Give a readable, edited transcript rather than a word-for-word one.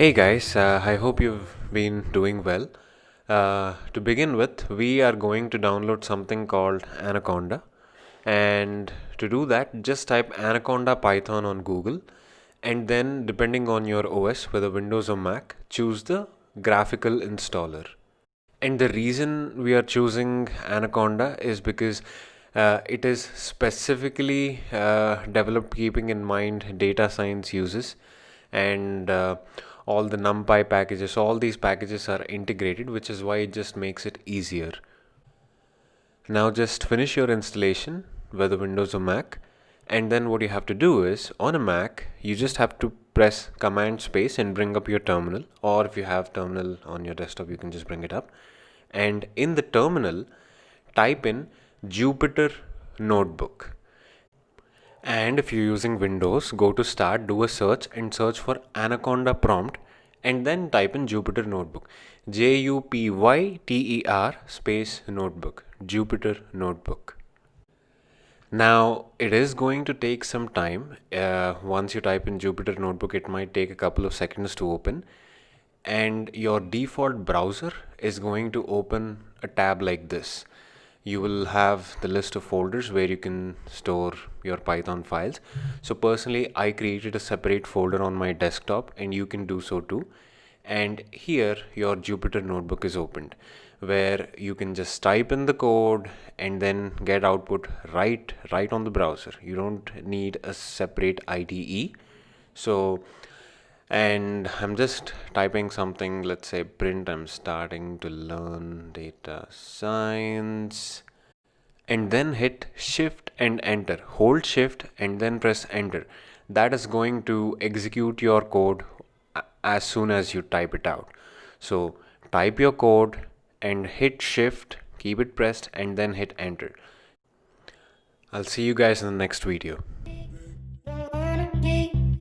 Hey guys, I hope you've been doing well. To begin with, we are going to download something called Anaconda. And to do that, just type Anaconda Python on Google. And then, depending on your OS, whether Windows or Mac, choose the graphical installer. And the reason we are choosing Anaconda is because it is specifically developed keeping in mind data science uses and all the NumPy packages, all these packages are integrated, which is why it just makes it easier. Now just finish your installation, whether Windows or Mac, and then what you have to do is on a Mac, you just have to press Command space and bring up your terminal, or if you have terminal on your desktop, you can just bring it up. And in the terminal, type in Jupyter Notebook. And if you're using Windows, go to Start, do a search, and search for Anaconda prompt, and then type in Jupyter Notebook. Jupyter space notebook. Jupyter Notebook. Now, it is going to take some time. Once you type in Jupyter Notebook, it might take a couple of seconds to open. And your default browser is going to open a tab like this. You will have the list of folders where you can store your Python files. So personally, I created a separate folder on my desktop, and you can do so too. And here your Jupyter Notebook is opened, where you can just type in the code and then get output right on the browser. You don't need a separate IDE. So, and I'm just typing something, let's say print, I'm starting to learn data science, and then hit shift and enter. Hold shift and then press enter. That is going to execute your code as soon as you type it out. So type your code and hit shift, keep it pressed, and then hit enter. I'll see you guys in the next video.